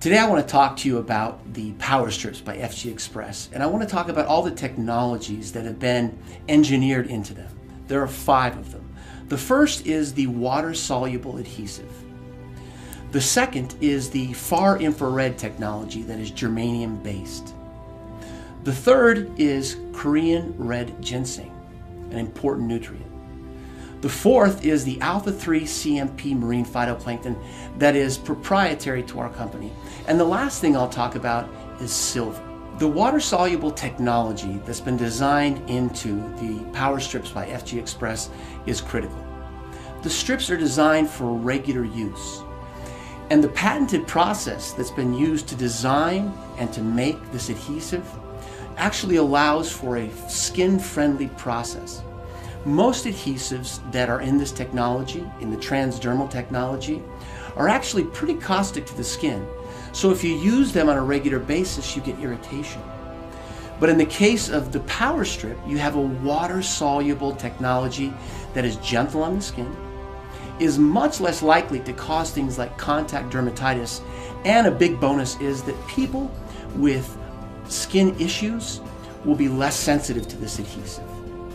Today I want to talk to you about the PowerStrips by Xpress, and I want to talk about all the technologies that have been engineered into them. There are 5 of them. The first is the water-soluble adhesive. The second is the far infrared technology that is germanium-based. The third is Korean red ginseng, an important nutrient. The fourth is the alpha-3 CMP marine phytoplankton that is proprietary to our company. And the last thing I'll talk about is silver. The water-soluble technology that's been designed into the PowerStrips by Xpress is critical. The strips are designed for regular use. And the patented process that's been used to design and to make this adhesive actually allows for a skin-friendly process. Most adhesives that are in this technology, in the transdermal technology, are actually pretty caustic to the skin. So if you use them on a regular basis, you get irritation. But in the case of the PowerStrip, you have a water-soluble technology that is gentle on the skin, is much less likely to cause things like contact dermatitis, and a big bonus is that people with skin issues will be less sensitive to this adhesive.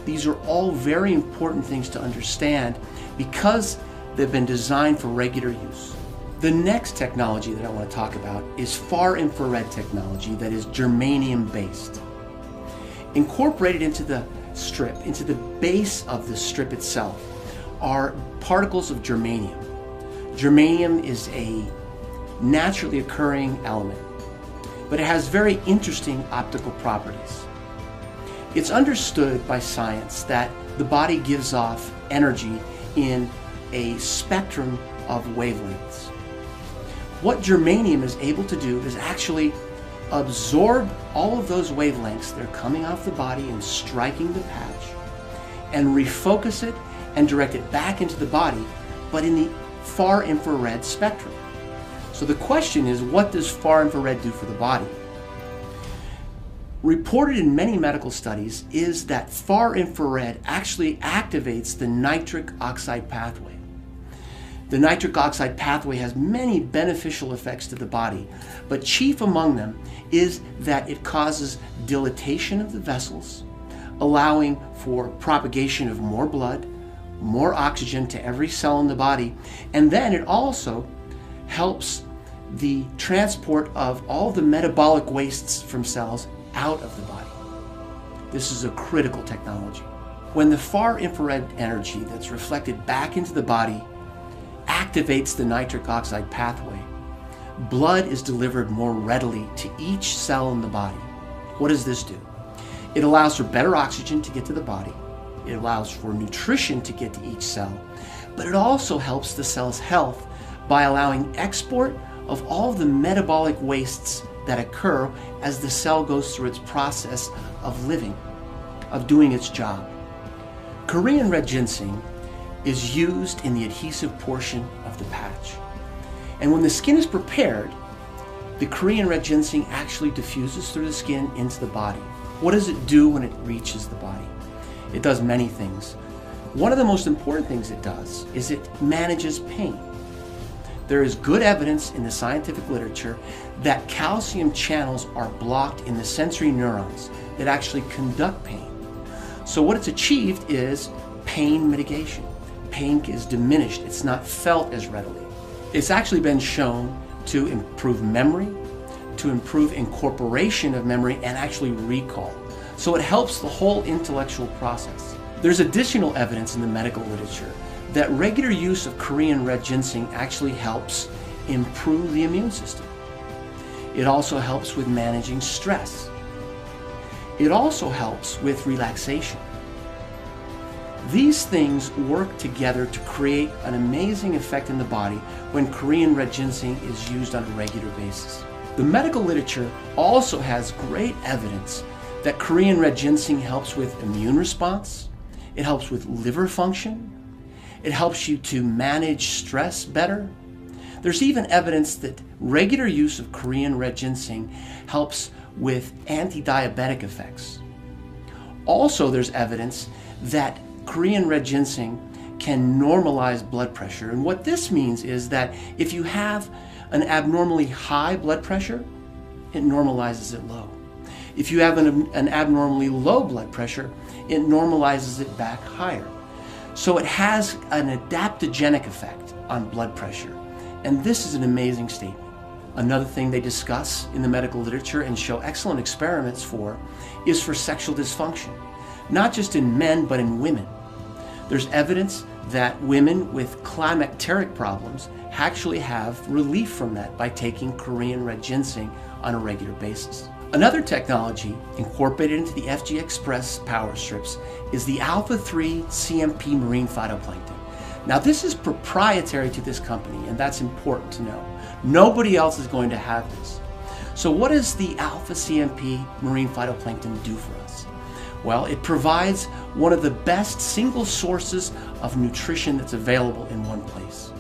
These are all very important things to understand because they've been designed for regular use. The next technology that I want to talk about is far infrared technology that is germanium based. Incorporated into the strip, into the base of the strip itself, are particles of germanium. Germanium is a naturally occurring element, but it has very interesting optical properties. It's understood by science that the body gives off energy in a spectrum of wavelengths. What germanium is able to do is actually absorb all of those wavelengths that are coming off the body and striking the patch, and refocus it and direct it back into the body, but in the far infrared spectrum. So the question is, what does far infrared do for the body? Reported in many medical studies is that far infrared actually activates the nitric oxide pathway. The nitric oxide pathway has many beneficial effects to the body, but chief among them is that it causes dilatation of the vessels, allowing for propagation of more blood, more oxygen to every cell in the body, and then it also helps the transport of all the metabolic wastes from cells out of the body. This is a critical technology. When the far infrared energy that's reflected back into the body activates the nitric oxide pathway, blood is delivered more readily to each cell in the body. What does this do? It allows for better oxygen to get to the body. It allows for nutrition to get to each cell, but it also helps the cell's health by allowing export of all of the metabolic wastes that occur as the cell goes through its process of living, of doing its job. Korean red ginseng is used in the adhesive portion of the patch. And when the skin is prepared, the Korean red ginseng actually diffuses through the skin into the body. What does it do when it reaches the body? It does many things. One of the most important things it does is it manages pain. There is good evidence in the scientific literature that calcium channels are blocked in the sensory neurons that actually conduct pain. So what it's achieved is pain mitigation. Pain is diminished. It's not felt as readily. It's actually been shown to improve memory, to improve incorporation of memory, and actually recall. So it helps the whole intellectual process. There's additional evidence in the medical literature that regular use of Korean red ginseng actually helps improve the immune system. It also helps with managing stress. It also helps with relaxation. These things work together to create an amazing effect in the body when Korean red ginseng is used on a regular basis. The medical literature also has great evidence that Korean red ginseng helps with immune response, it helps with liver function, it helps you to manage stress better. There's even evidence that regular use of Korean red ginseng helps with anti-diabetic effects. Also, there's evidence that Korean red ginseng can normalize blood pressure. And what this means is that if you have an abnormally high blood pressure, it normalizes it low. If you have an abnormally low blood pressure, it normalizes it back higher. So it has an adaptogenic effect on blood pressure. And this is an amazing statement. Another thing they discuss in the medical literature and show excellent experiments for is for sexual dysfunction, not just in men, but in women. There's evidence that women with climacteric problems actually have relief from that by taking Korean red ginseng on a regular basis. Another technology incorporated into the Xpress Power Strips is the alpha-3 CMP marine phytoplankton. Now this is proprietary to this company, and that's important to know. Nobody else is going to have this. So what does the alpha CMP marine phytoplankton do for us? Well, it provides one of the best single sources of nutrition that's available in one place.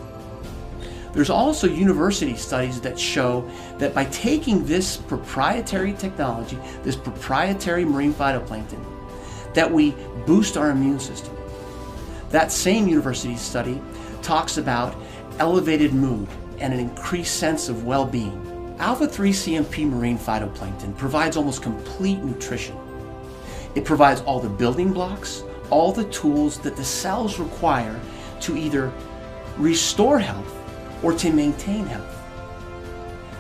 There's also university studies that show that by taking this proprietary technology, this proprietary marine phytoplankton, that we boost our immune system. That same university study talks about elevated mood and an increased sense of well-being. Alpha-3 CMP marine phytoplankton provides almost complete nutrition. It provides all the building blocks, all the tools that the cells require to either restore health or to maintain health.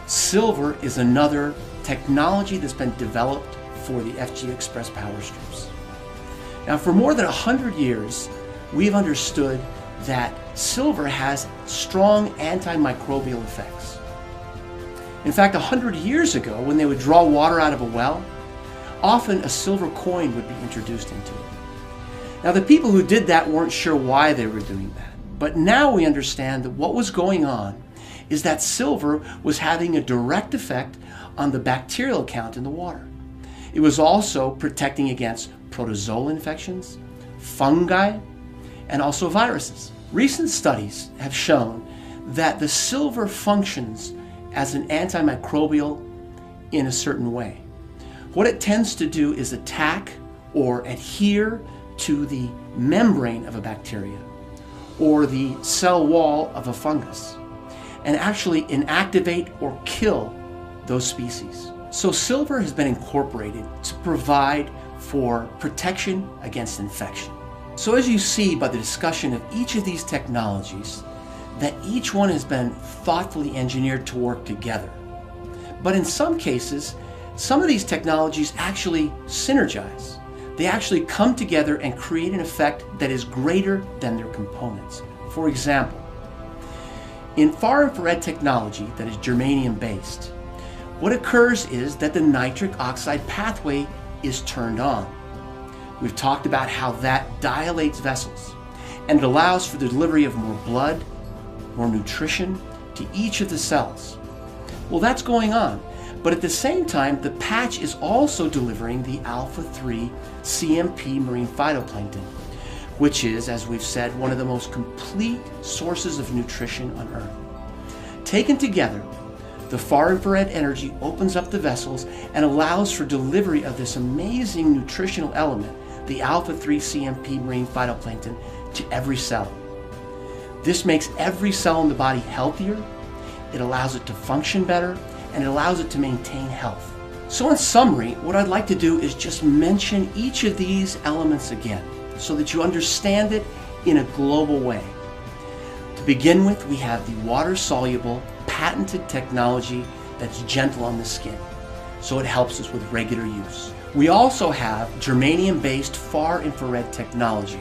Silver is another technology that's been developed for the Xpress Power Strips. Now, for more than 100 years, we've understood that silver has strong antimicrobial effects. In fact, 100 years ago, when they would draw water out of a well, often a silver coin would be introduced into it. Now, the people who did that weren't sure why they were doing that. But now we understand that what was going on is that silver was having a direct effect on the bacterial count in the water. It was also protecting against protozoal infections, fungi, and also viruses. Recent studies have shown that the silver functions as an antimicrobial in a certain way. What it tends to do is attack or adhere to the membrane of a bacteria or the cell wall of a fungus, and actually inactivate or kill those species. So silver has been incorporated to provide for protection against infection. So as you see by the discussion of each of these technologies, that each one has been thoughtfully engineered to work together. But in some cases, some of these technologies actually synergize. They actually come together and create an effect that is greater than their components. For example, in far infrared technology that is germanium based, what occurs is that the nitric oxide pathway is turned on. We've talked about how that dilates vessels and it allows for the delivery of more blood, more nutrition to each of the cells. Well, that's going on. But at the same time, the patch is also delivering the alpha-3 CMP marine phytoplankton, which is, as we've said, one of the most complete sources of nutrition on Earth. Taken together, the far infrared energy opens up the vessels and allows for delivery of this amazing nutritional element, the alpha-3 CMP marine phytoplankton, to every cell. This makes every cell in the body healthier, it allows it to function better, and it allows it to maintain health. So in summary, what I'd like to do is just mention each of these elements again so that you understand it in a global way. To begin with, we have the water-soluble, patented technology that's gentle on the skin, so it helps us with regular use. We also have germanium-based far infrared technology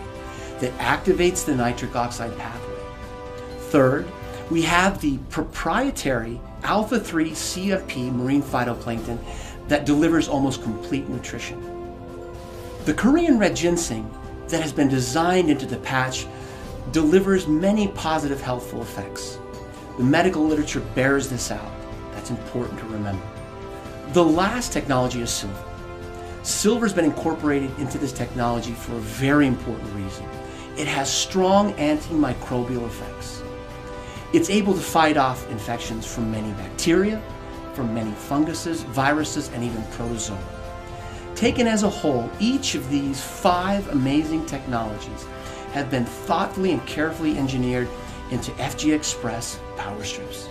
that activates the nitric oxide pathway. Third, we have the proprietary alpha-3 CMP marine phytoplankton that delivers almost complete nutrition. The Korean red ginseng that has been designed into the patch delivers many positive healthful effects. The medical literature bears this out. That's important to remember. The last technology is silver. Silver has been incorporated into this technology for a very important reason. It has strong antimicrobial effects. It's able to fight off infections from many bacteria, from many funguses, viruses, and even protozoa. Taken as a whole, each of these 5 amazing technologies have been thoughtfully and carefully engineered into Xpress Power Strips.